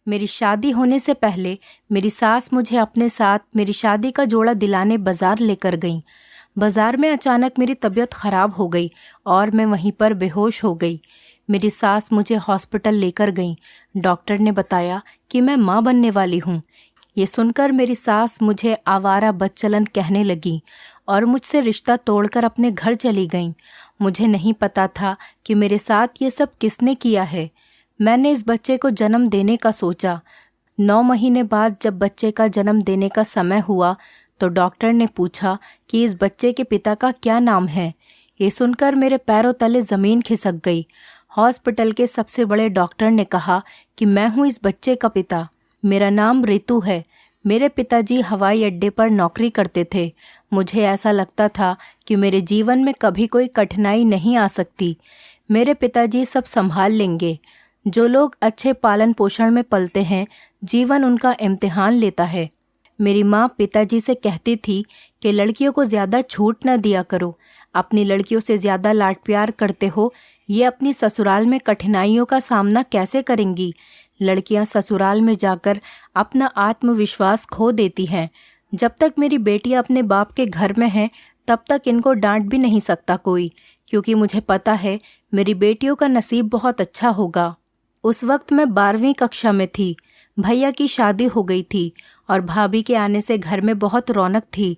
मेरी शादी होने से पहले मेरी सास मुझे अपने साथ मेरी शादी का जोड़ा दिलाने बाजार लेकर गईं। बाजार में अचानक मेरी तबीयत खराब हो गई और मैं वहीं पर बेहोश हो गई। मेरी सास मुझे हॉस्पिटल लेकर गईं। डॉक्टर ने बताया कि मैं माँ बनने वाली हूँ। ये सुनकर मेरी सास मुझे आवारा बदचलन कहने लगी और मुझसे रिश्ता तोड़कर अपने घर चली गईं। मुझे नहीं पता था कि मेरे साथ ये सब किसने किया है। मैंने इस बच्चे को जन्म देने का सोचा। 9 महीने बाद जब बच्चे का जन्म देने का समय हुआ तो डॉक्टर ने पूछा कि इस बच्चे के पिता का क्या नाम है। ये सुनकर मेरे पैरों तले ज़मीन खिसक गई। हॉस्पिटल के सबसे बड़े डॉक्टर ने कहा कि मैं हूँ इस बच्चे का पिता। मेरा नाम रितु है। मेरे पिताजी हवाई अड्डे पर नौकरी करते थे। मुझे ऐसा लगता था कि मेरे जीवन में कभी कोई कठिनाई नहीं आ सकती। मेरे पिताजी सब संभाल लेंगे। जो लोग अच्छे पालन पोषण में पलते हैं, जीवन उनका इम्तिहान लेता है। मेरी माँ पिताजी से कहती थी कि लड़कियों को ज़्यादा छूट न दिया करो, अपनी लड़कियों से ज़्यादा लाड प्यार करते हो, ये अपनी ससुराल में कठिनाइयों का सामना कैसे करेंगी। लड़कियां ससुराल में जाकर अपना आत्मविश्वास खो देती हैं। जब तक मेरी बेटियां अपने बाप के घर में हैं तब तक इनको डांट भी नहीं सकता कोई, क्योंकि मुझे पता है मेरी बेटियों का नसीब बहुत अच्छा होगा। उस वक्त मैं 12वीं कक्षा में थी। भैया की शादी हो गई थी और भाभी के आने से घर में बहुत रौनक थी।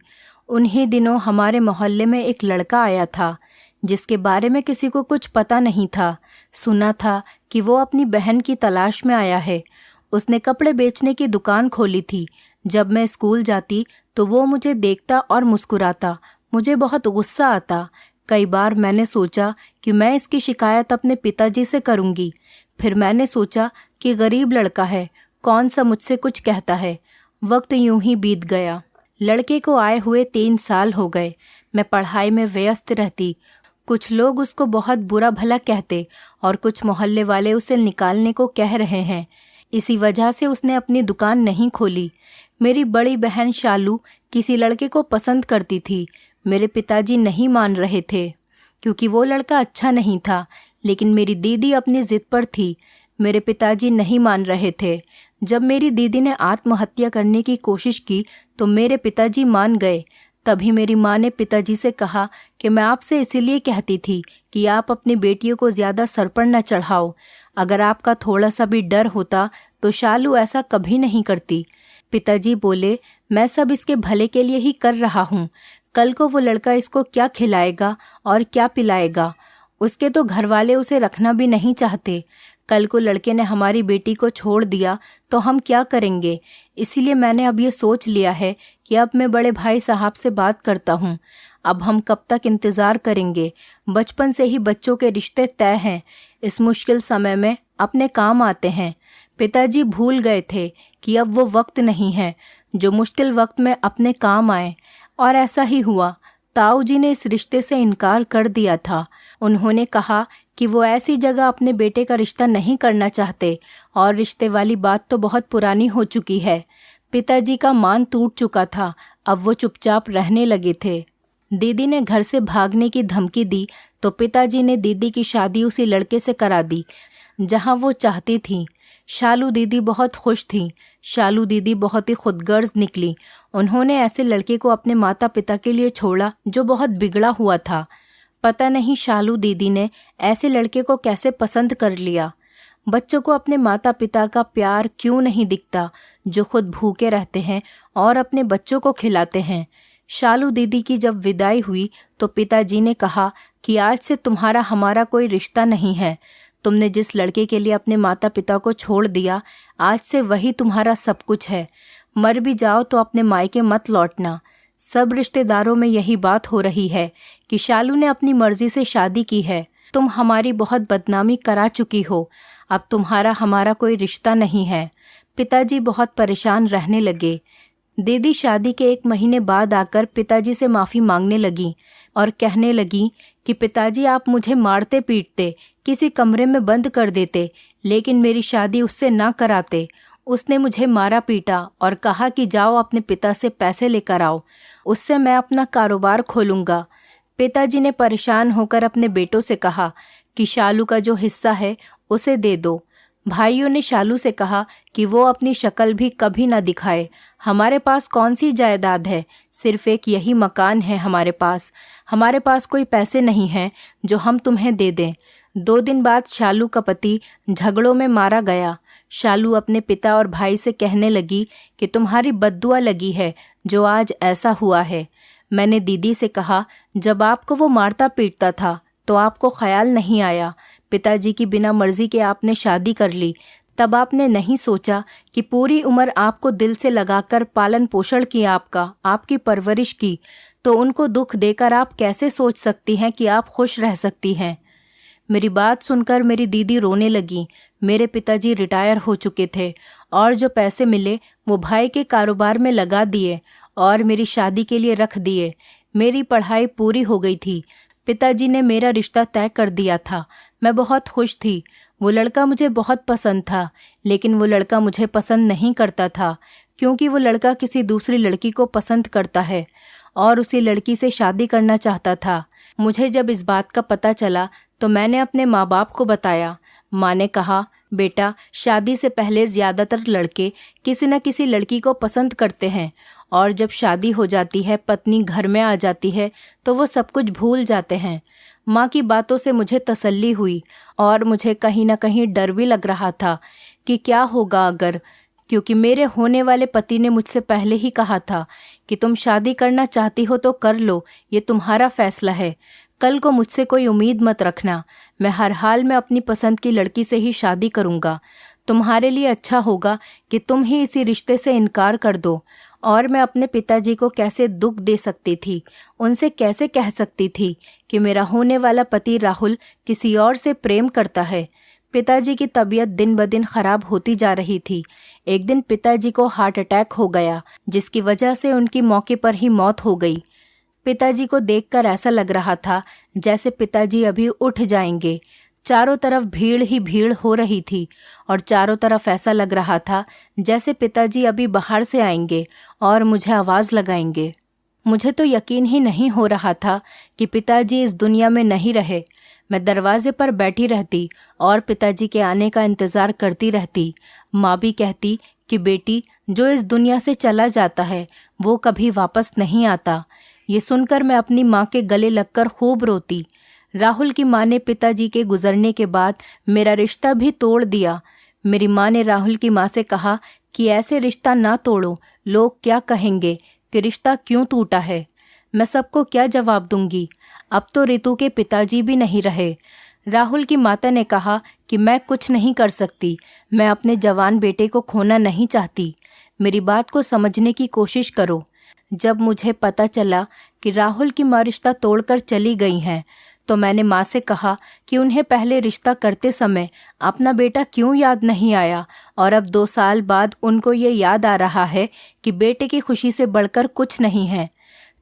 उन्हीं दिनों हमारे मोहल्ले में एक लड़का आया था जिसके बारे में किसी को कुछ पता नहीं था। सुना था कि वो अपनी बहन की तलाश में आया है। उसने कपड़े बेचने की दुकान खोली थी। जब मैं स्कूल जाती तो वो मुझे देखता और मुस्कुराता। मुझे बहुत गुस्सा आता। कई बार मैंने सोचा कि मैं इसकी शिकायत अपने पिताजी से करूंगी। फिर मैंने सोचा कि गरीब लड़का है, कौन सा मुझसे कुछ कहता है। वक्त यूं ही बीत गया। लड़के को आए हुए 3 साल हो गए। मैं पढ़ाई में व्यस्त रहती। कुछ लोग उसको बहुत बुरा भला कहते और कुछ मोहल्ले वाले उसे निकालने को कह रहे हैं। इसी वजह से उसने अपनी दुकान नहीं खोली। मेरी बड़ी बहन शालू किसी लड़के को पसंद करती थी। मेरे पिताजी नहीं मान रहे थे क्योंकि वो लड़का अच्छा नहीं था, लेकिन मेरी दीदी अपनी जिद पर थी। मेरे पिताजी नहीं मान रहे थे। जब मेरी दीदी ने आत्महत्या करने की कोशिश की तो मेरे पिताजी मान गए। तभी मेरी माँ ने पिताजी से कहा कि मैं आपसे इसीलिए कहती थी कि आप अपनी बेटियों को ज़्यादा सर पर न चढ़ाओ। अगर आपका थोड़ा सा भी डर होता तो शालू ऐसा कभी नहीं करती। पिताजी बोले, मैं सब इसके भले के लिए ही कर रहा हूँ। कल को वो लड़का इसको क्या खिलाएगा और क्या पिलाएगा। उसके तो घरवाले उसे रखना भी नहीं चाहते। कल को लड़के ने हमारी बेटी को छोड़ दिया तो हम क्या करेंगे। इसीलिए मैंने अब ये सोच लिया है कि अब मैं बड़े भाई साहब से बात करता हूँ। अब हम कब तक इंतज़ार करेंगे। बचपन से ही बच्चों के रिश्ते तय हैं। इस मुश्किल समय में अपने काम आते हैं। पिताजी भूल गए थे कि अब वो वक्त नहीं है जो मुश्किल वक्त में अपने काम आए, और ऐसा ही हुआ। ताऊ जी ने इस रिश्ते से इनकार कर दिया था। उन्होंने कहा कि वो ऐसी जगह अपने बेटे का रिश्ता नहीं करना चाहते और रिश्ते वाली बात तो बहुत पुरानी हो चुकी है। पिताजी का मान टूट चुका था। अब वो चुपचाप रहने लगे थे। दीदी ने घर से भागने की धमकी दी तो पिताजी ने दीदी की शादी उसी लड़के से करा दी जहां वो चाहती थी। शालू दीदी बहुत खुश थी। शालू दीदी बहुत ही खुदगर्ज निकली। उन्होंने ऐसे लड़के को अपने माता पिता के लिए छोड़ा जो बहुत बिगड़ा हुआ था। पता नहीं शालू दीदी ने ऐसे लड़के को कैसे पसंद कर लिया। बच्चों को अपने माता पिता का प्यार क्यों नहीं दिखता जो खुद भूखे रहते हैं और अपने बच्चों को खिलाते हैं। शालू दीदी की जब विदाई हुई तो पिताजी ने कहा कि आज से तुम्हारा हमारा कोई रिश्ता नहीं है। तुमने जिस लड़के के लिए अपने माता पिता को छोड़ दिया, आज से वही तुम्हारा सब कुछ है। मर भी जाओ तो अपने मायके मत लौटना। सब रिश्तेदारों में यही बात हो रही है कि शालू ने अपनी मर्जी से शादी की है। तुम हमारी बहुत बदनामी करा चुकी हो। अब तुम्हारा हमारा कोई रिश्ता नहीं है। पिताजी बहुत परेशान रहने लगे। दीदी शादी के 1 महीने बाद आकर पिताजी से माफ़ी मांगने लगी और कहने लगी कि पिताजी आप मुझे मारते पीटते, किसी कमरे में बंद कर देते, लेकिन मेरी शादी उससे ना कराते। उसने मुझे मारा पीटा और कहा कि जाओ अपने पिता से पैसे लेकर आओ, उससे मैं अपना कारोबार खोलूँगा। पिताजी ने परेशान होकर अपने बेटों से कहा कि शालू का जो हिस्सा है उसे दे दो। भाइयों ने शालू से कहा कि वो अपनी शक्ल भी कभी न दिखाए। हमारे पास कौन सी जायदाद है, सिर्फ एक यही मकान है हमारे पास कोई पैसे नहीं हैं जो हम तुम्हें दे दें। 2 दिन बाद शालू का पति झगड़ों में मारा गया। शालू अपने पिता और भाई से कहने लगी कि तुम्हारी बद्दुआ लगी है जो आज ऐसा हुआ है। मैंने दीदी से कहा, जब आपको वो मारता पीटता था तो आपको ख्याल नहीं आया। पिताजी की बिना मर्जी के आपने शादी कर ली, तब आपने नहीं सोचा कि पूरी उम्र आपको दिल से लगाकर पालन पोषण किया, आपकी परवरिश की, तो उनको दुख देकर आप कैसे सोच सकती हैं कि आप खुश रह सकती हैं। मेरी बात सुनकर मेरी दीदी रोने लगी। मेरे पिताजी रिटायर हो चुके थे और जो पैसे मिले वो भाई के कारोबार में लगा दिए और मेरी शादी के लिए रख दिए। मेरी पढ़ाई पूरी हो गई थी। पिताजी ने मेरा रिश्ता तय कर दिया था। मैं बहुत खुश थी। वो लड़का मुझे बहुत पसंद था, लेकिन वो लड़का मुझे पसंद नहीं करता था, क्योंकि वो लड़का किसी दूसरी लड़की को पसंद करता है और उसी लड़की से शादी करना चाहता था। मुझे जब इस बात का पता चला तो मैंने अपने माँ बाप को बताया। माँ ने कहा, बेटा, शादी से पहले ज़्यादातर लड़के किसी न किसी लड़की को पसंद करते हैं और जब शादी हो जाती है, पत्नी घर में आ जाती है तो वो सब कुछ भूल जाते हैं। माँ की बातों से मुझे तसल्ली हुई और मुझे कहीं न कहीं डर भी लग रहा था कि क्या होगा अगर, क्योंकि मेरे होने वाले पति ने मुझसे पहले ही कहा था कि तुम शादी करना चाहती हो तो कर लो, ये तुम्हारा फैसला है। कल को मुझसे कोई उम्मीद मत रखना। मैं हर हाल में अपनी पसंद की लड़की से ही शादी करूँगा। तुम्हारे लिए अच्छा होगा कि तुम ही इसी रिश्ते से इनकार कर दो। और मैं अपने पिताजी को कैसे दुख दे सकती थी, उनसे कैसे कह सकती थी कि मेरा होने वाला पति राहुल किसी और से प्रेम करता है। पिताजी की तबीयत दिन ब दिन खराब होती जा रही थी। एक दिन पिताजी को हार्ट अटैक हो गया, जिसकी वजह से उनकी मौके पर ही मौत हो गई। पिताजी को देखकर ऐसा लग रहा था जैसे पिताजी अभी उठ जाएंगे। चारों तरफ भीड़ ही भीड़ हो रही थी और चारों तरफ ऐसा लग रहा था जैसे पिताजी अभी बाहर से आएंगे और मुझे आवाज़ लगाएंगे। मुझे तो यकीन ही नहीं हो रहा था कि पिताजी इस दुनिया में नहीं रहे। मैं दरवाजे पर बैठी रहती और पिताजी के आने का इंतज़ार करती रहती। माँ भी कहती कि बेटी, जो इस दुनिया से चला जाता है वो कभी वापस नहीं आता। ये सुनकर मैं अपनी माँ के गले लगकर खूब रोती। राहुल की माँ ने पिताजी के गुजरने के बाद मेरा रिश्ता भी तोड़ दिया। मेरी माँ ने राहुल की माँ से कहा कि ऐसे रिश्ता ना तोड़ो, लोग क्या कहेंगे कि रिश्ता क्यों टूटा है। मैं सबको क्या जवाब दूंगी। अब तो रितु के पिताजी भी नहीं रहे। राहुल की माता ने कहा कि मैं कुछ नहीं कर सकती, मैं अपने जवान बेटे को खोना नहीं चाहती। मेरी बात को समझने की कोशिश करो। जब मुझे पता चला कि राहुल की माँ रिश्ता तोड़कर चली गई हैं, तो मैंने माँ से कहा कि उन्हें पहले रिश्ता करते समय अपना बेटा क्यों याद नहीं आया और अब 2 साल बाद उनको ये याद आ रहा है कि बेटे की खुशी से बढ़कर कुछ नहीं है।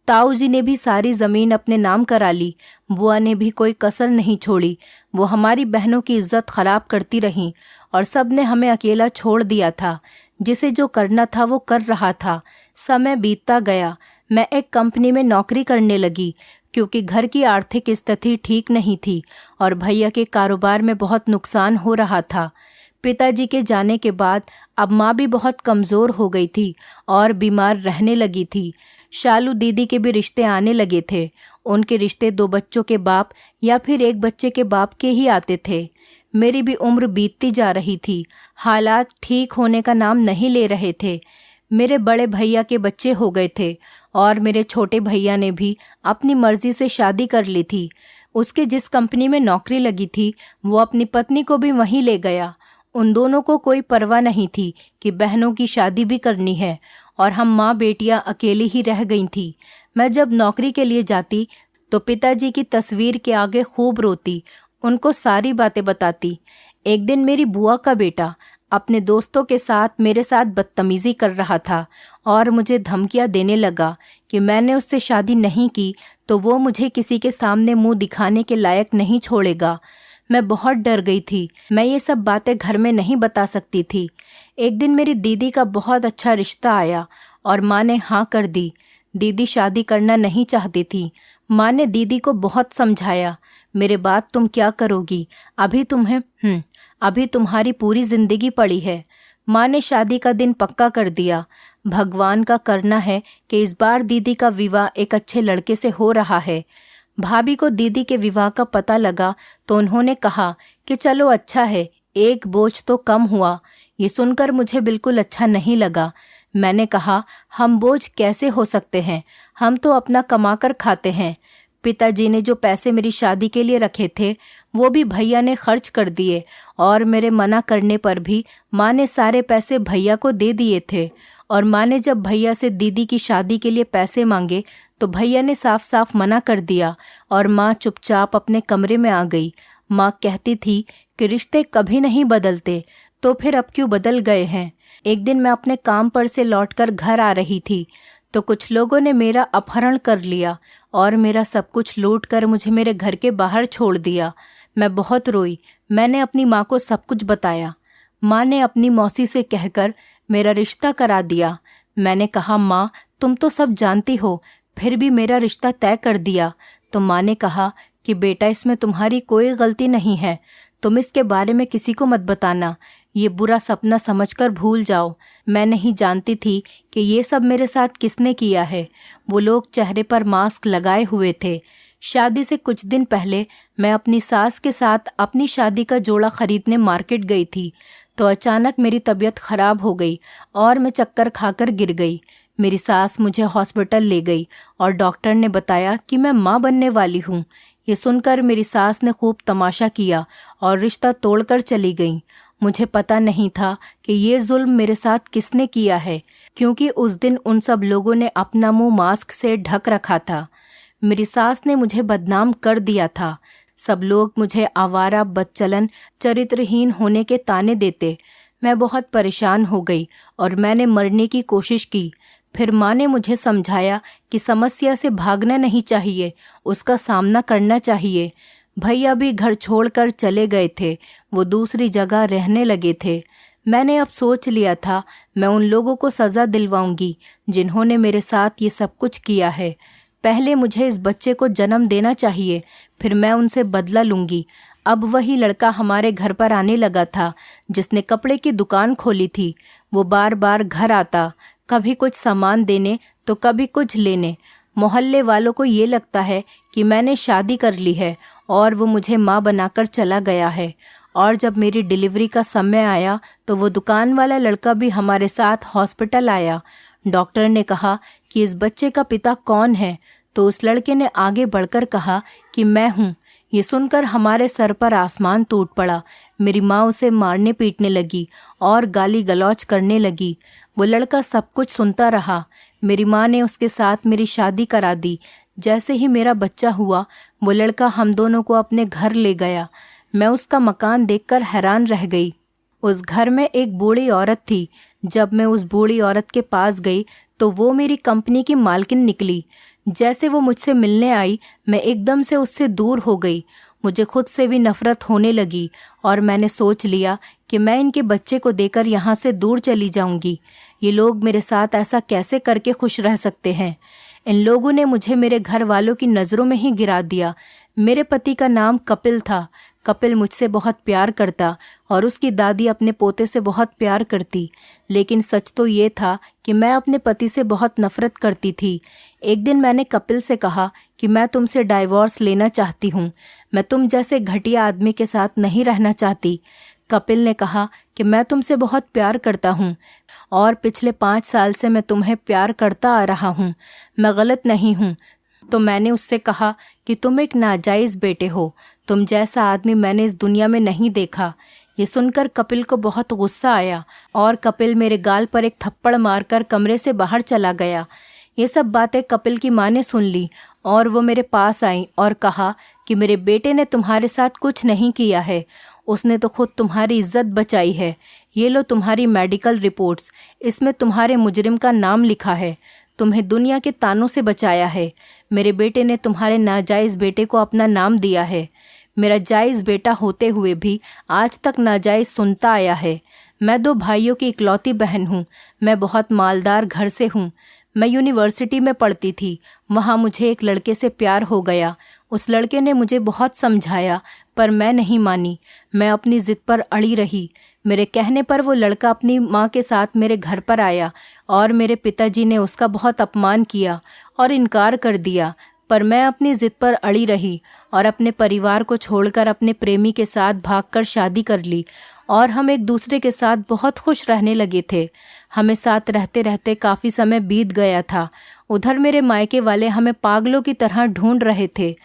ताऊ जी ने भी सारी ज़मीन अपने नाम करा ली। बुआ ने भी कोई कसर नहीं छोड़ी। वो हमारी बहनों की इज्जत खराब करती रहीं और सब ने हमें अकेला छोड़ दिया था। जिसे जो करना था वो कर रहा था। समय बीतता गया। मैं एक कंपनी में नौकरी करने लगी, क्योंकि घर की आर्थिक स्थिति ठीक नहीं थी और भैया के कारोबार में बहुत नुकसान हो रहा था। पिताजी के जाने के बाद अब माँ भी बहुत कमज़ोर हो गई थी और बीमार रहने लगी थी। शालू दीदी के भी रिश्ते आने लगे थे। उनके रिश्ते 2 बच्चों के बाप या फिर 1 बच्चे के बाप के ही आते थे। मेरी भी उम्र बीतती जा रही थी। हालात ठीक होने का नाम नहीं ले रहे थे। मेरे बड़े भैया के बच्चे हो गए थे और मेरे छोटे भैया ने भी अपनी मर्जी से शादी कर ली थी। उसके जिस कंपनी में नौकरी लगी थी वो अपनी पत्नी को भी वहीं ले गया। उन दोनों को कोई परवाह नहीं थी कि बहनों की शादी भी करनी है और हम माँ बेटियां अकेली ही रह गई थी। मैं जब नौकरी के लिए जाती तो पिताजी की तस्वीर के आगे खूब रोती, उनको सारी बातें बताती। एक दिन मेरी बुआ का बेटा अपने दोस्तों के साथ मेरे साथ बदतमीज़ी कर रहा था और मुझे धमकियां देने लगा कि मैंने उससे शादी नहीं की तो वो मुझे किसी के सामने मुंह दिखाने के लायक नहीं छोड़ेगा। मैं बहुत डर गई थी। मैं ये सब बातें घर में नहीं बता सकती थी। एक दिन मेरी दीदी का बहुत अच्छा रिश्ता आया और माँ ने हाँ कर दी। दीदी शादी करना नहीं चाहती थी। माँ ने दीदी को बहुत समझाया, मेरे बाद तुम क्या करोगी, अभी तुम्हारी पूरी जिंदगी पड़ी है। माँ ने शादी का दिन पक्का कर दिया। भगवान का करना है कि इस बार दीदी का विवाह एक अच्छे लड़के से हो रहा है। भाभी को दीदी के विवाह का पता लगा तो उन्होंने कहा कि चलो अच्छा है, एक बोझ तो कम हुआ। ये सुनकर मुझे बिल्कुल अच्छा नहीं लगा। मैंने कहा, हम बोझ कैसे हो सकते हैं, हम तो अपना कमाकर खाते हैं। पिताजी ने जो पैसे मेरी शादी के लिए रखे थे वो भी भैया ने खर्च कर दिए और मेरे मना करने पर भी माँ ने सारे पैसे भैया को दे दिए थे। और माँ ने जब भैया से दीदी की शादी के लिए पैसे मांगे तो भैया ने साफ साफ मना कर दिया और माँ चुपचाप अपने कमरे में आ गई। माँ कहती थी कि रिश्ते कभी नहीं बदलते, तो फिर अब क्यों बदल गए हैं। एक दिन मैं अपने काम पर से लौटकर घर आ रही थी तो कुछ लोगों ने मेरा अपहरण कर लिया और मेरा सब कुछ लूट कर मुझे मेरे घर के बाहर छोड़ दिया। मैं बहुत रोई। मैंने अपनी माँ को सब कुछ बताया। माँ ने अपनी मौसी से कहकर मेरा रिश्ता करा दिया। मैंने कहा, माँ तुम तो सब जानती हो, फिर भी मेरा रिश्ता तय कर दिया। तो माँ ने कहा कि बेटा, इसमें तुम्हारी कोई गलती नहीं है, तुम इसके बारे में किसी को मत बताना, ये बुरा सपना समझकर भूल जाओ। मैं नहीं जानती थी कि ये सब मेरे साथ किसने किया है। वो लोग चेहरे पर मास्क लगाए हुए थे। शादी से कुछ दिन पहले मैं अपनी सास के साथ अपनी शादी का जोड़ा खरीदने मार्केट गई थी तो अचानक मेरी तबीयत खराब हो गई और मैं चक्कर खाकर गिर गई। मेरी सास मुझे हॉस्पिटल ले गई और डॉक्टर ने बताया कि मैं माँ बनने वाली हूँ। ये सुनकर मेरी सास ने खूब तमाशा किया और रिश्ता तोड़कर चली गई। मुझे पता नहीं था कि ये जुल्म मेरे साथ किसने किया है, क्योंकि उस दिन उन सब लोगों ने अपना मुंह मास्क से ढक रखा था। मेरी सास ने मुझे बदनाम कर दिया था। सब लोग मुझे आवारा, बदचलन, चरित्रहीन होने के ताने देते। मैं बहुत परेशान हो गई और मैंने मरने की कोशिश की। फिर माँ ने मुझे समझाया कि समस्या से भागना नहीं चाहिए, उसका सामना करना चाहिए। भैया भी घर छोड़कर चले गए थे, वो दूसरी जगह रहने लगे थे। मैंने अब सोच लिया था मैं उन लोगों को सज़ा दिलवाऊंगी जिन्होंने मेरे साथ ये सब कुछ किया है। पहले मुझे इस बच्चे को जन्म देना चाहिए, फिर मैं उनसे बदला लूंगी। अब वही लड़का हमारे घर पर आने लगा था जिसने कपड़े की दुकान खोली थी। वो बार बार घर आता, कभी कुछ सामान देने तो कभी कुछ लेने। मोहल्ले वालों को ये लगता है कि मैंने शादी कर ली है और वो मुझे माँ बनाकर चला गया है। और जब मेरी डिलीवरी का समय आया तो वो दुकान वाला लड़का भी हमारे साथ हॉस्पिटल आया। डॉक्टर ने कहा कि इस बच्चे का पिता कौन है, तो उस लड़के ने आगे बढ़कर कहा कि मैं हूँ। ये सुनकर हमारे सर पर आसमान टूट पड़ा। मेरी माँ उसे मारने पीटने लगी और गाली गलौज करने लगी। वो लड़का सब कुछ सुनता रहा। मेरी माँ ने उसके साथ मेरी शादी करा दी। जैसे ही मेरा बच्चा हुआ वो लड़का हम दोनों को अपने घर ले गया। मैं उसका मकान देखकर हैरान रह गई। उस घर में एक बूढ़ी औरत थी। जब मैं उस बूढ़ी औरत के पास गई तो वो मेरी कंपनी की मालकिन निकली। जैसे वो मुझसे मिलने आई मैं एकदम से उससे दूर हो गई। मुझे खुद से भी नफरत होने लगी और मैंने सोच लिया कि मैं इनके बच्चे को देकर यहाँ से दूर चली जाऊंगी। ये लोग मेरे साथ ऐसा कैसे करके खुश रह सकते हैं। इन लोगों ने मुझे मेरे घर वालों की नज़रों में ही गिरा दिया। मेरे पति का नाम कपिल था। कपिल मुझसे बहुत प्यार करता और उसकी दादी अपने पोते से बहुत प्यार करती, लेकिन सच तो ये था कि मैं अपने पति से बहुत नफरत करती थी। एक दिन मैंने कपिल से कहा कि मैं तुमसे डाइवोर्स लेना चाहती हूँ, मैं तुम जैसे घटिया आदमी के साथ नहीं रहना चाहती। कपिल ने कहा कि मैं तुमसे बहुत प्यार करता हूँ और पिछले 5 साल से मैं तुम्हें प्यार करता आ रहा हूँ, मैं गलत नहीं हूँ। तो मैंने उससे कहा कि तुम एक नाजायज़ बेटे हो, तुम जैसा आदमी मैंने इस दुनिया में नहीं देखा। ये सुनकर कपिल को बहुत गुस्सा आया और कपिल मेरे गाल पर एक थप्पड़ मारकर कमरे से बाहर चला गया। ये सब बातें कपिल की माँ ने सुन ली और वो मेरे पास आई और कहा कि मेरे बेटे ने तुम्हारे साथ कुछ नहीं किया है, उसने तो खुद तुम्हारी इज्जत बचाई है। ये लो तुम्हारी मेडिकल रिपोर्ट्स, इसमें तुम्हारे मुजरिम का नाम लिखा है। तुम्हें दुनिया के तानों से बचाया है। मेरे बेटे ने तुम्हारे नाजायज़ बेटे को अपना नाम दिया है। मेरा जायज़ बेटा होते हुए भी आज तक नाजायज़ सुनता आया है। मैं 2 भाइयों की इकलौती बहन हूँ। मैं बहुत मालदार घर से हूँ। मैं यूनिवर्सिटी में पढ़ती थी। वहाँ मुझे एक लड़के से प्यार हो गया। उस लड़के ने मुझे बहुत समझाया पर मैं नहीं मानी। मैं अपनी ज़िद पर अड़ी रही। मेरे कहने पर वो लड़का अपनी माँ के साथ मेरे घर पर आया और मेरे पिताजी ने उसका बहुत अपमान किया और इनकार कर दिया। पर मैं अपनी ज़िद पर अड़ी रही और अपने परिवार को छोड़कर अपने प्रेमी के साथ भागकर शादी कर ली और हम एक दूसरे के साथ बहुत खुश रहने लगे थे। हमें साथ रहते रहते काफ़ी समय बीत गया था। उधर मेरे मायके वाले हमें पागलों की तरह ढूंढ रहे थे।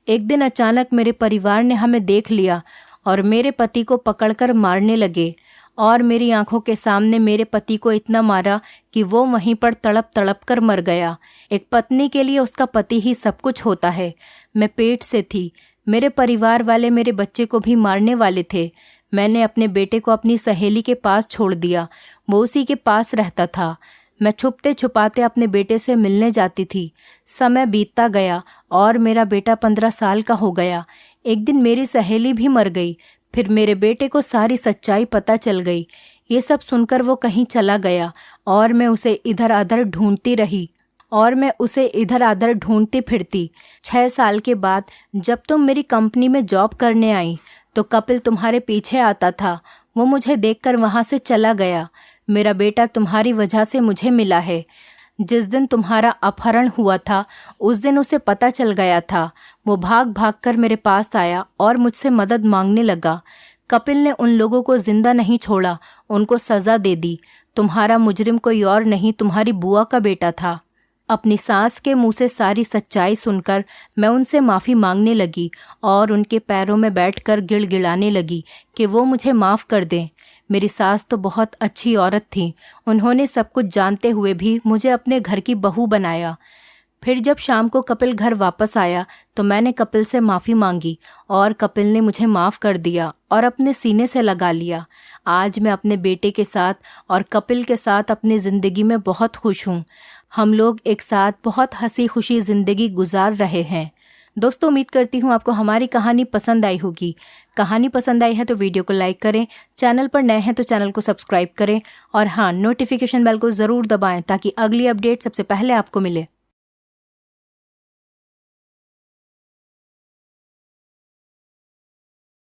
एक दिन अचानक मेरे परिवार ने हमें देख लिया और मेरे पति को पकड़कर मारने लगे और मेरी आंखों के सामने मेरे पति को इतना मारा कि वो वहीं पर तड़प तड़प कर मर गया। एक पत्नी के लिए उसका पति ही सब कुछ होता है। मैं पेट से थी। मेरे परिवार वाले मेरे बच्चे को भी मारने वाले थे। मैंने अपने बेटे को अपनी सहेली के पास छोड़ दिया। वो उसी के पास रहता था। मैं छुपते छुपाते अपने बेटे से मिलने जाती थी। समय बीतता गया और मेरा बेटा 15 साल का हो गया। एक दिन मेरी सहेली भी मर गई। फिर मेरे बेटे को सारी सच्चाई पता चल गई। ये सब सुनकर वो कहीं चला गया और मैं उसे इधर उधर ढूंढती फिरती। 6 साल के बाद जब तुम मेरी कंपनी में जॉब करने आई तो कपिल तुम्हारे पीछे आता था। वो मुझे देखकर वहाँ से चला गया। मेरा बेटा तुम्हारी वजह से मुझे मिला है। जिस दिन तुम्हारा अपहरण हुआ था उस दिन उसे पता चल गया था। वो भाग भाग कर मेरे पास आया और मुझसे मदद मांगने लगा। कपिल ने उन लोगों को जिंदा नहीं छोड़ा, उनको सजा दे दी। तुम्हारा मुजरिम कोई और नहीं, तुम्हारी बुआ का बेटा था। अपनी सास के मुंह से सारी सच्चाई सुनकर मैं उनसे माफ़ी मांगने लगी और उनके पैरों में बैठकर गिड़गिड़ाने लगी कि वो मुझे माफ़ कर दें। मेरी सास तो बहुत अच्छी औरत थी। उन्होंने सब कुछ जानते हुए भी मुझे अपने घर की बहू बनाया। फिर जब शाम को कपिल घर वापस आया तो मैंने कपिल से माफ़ी मांगी और कपिल ने मुझे माफ़ कर दिया और अपने सीने से लगा लिया। आज मैं अपने बेटे के साथ और कपिल के साथ अपनी ज़िंदगी में बहुत खुश हूँ। हम लोग एक साथ बहुत हंसी खुशी ज़िंदगी गुजार रहे हैं। दोस्तों, उम्मीद करती हूँ आपको हमारी कहानी पसंद आई होगी। कहानी पसंद आई है तो वीडियो को लाइक करें, चैनल पर नए हैं तो चैनल को सब्सक्राइब करें और हाँ, नोटिफिकेशन बेल को ज़रूर दबाएं ताकि अगली अपडेट सबसे पहले आपको मिले।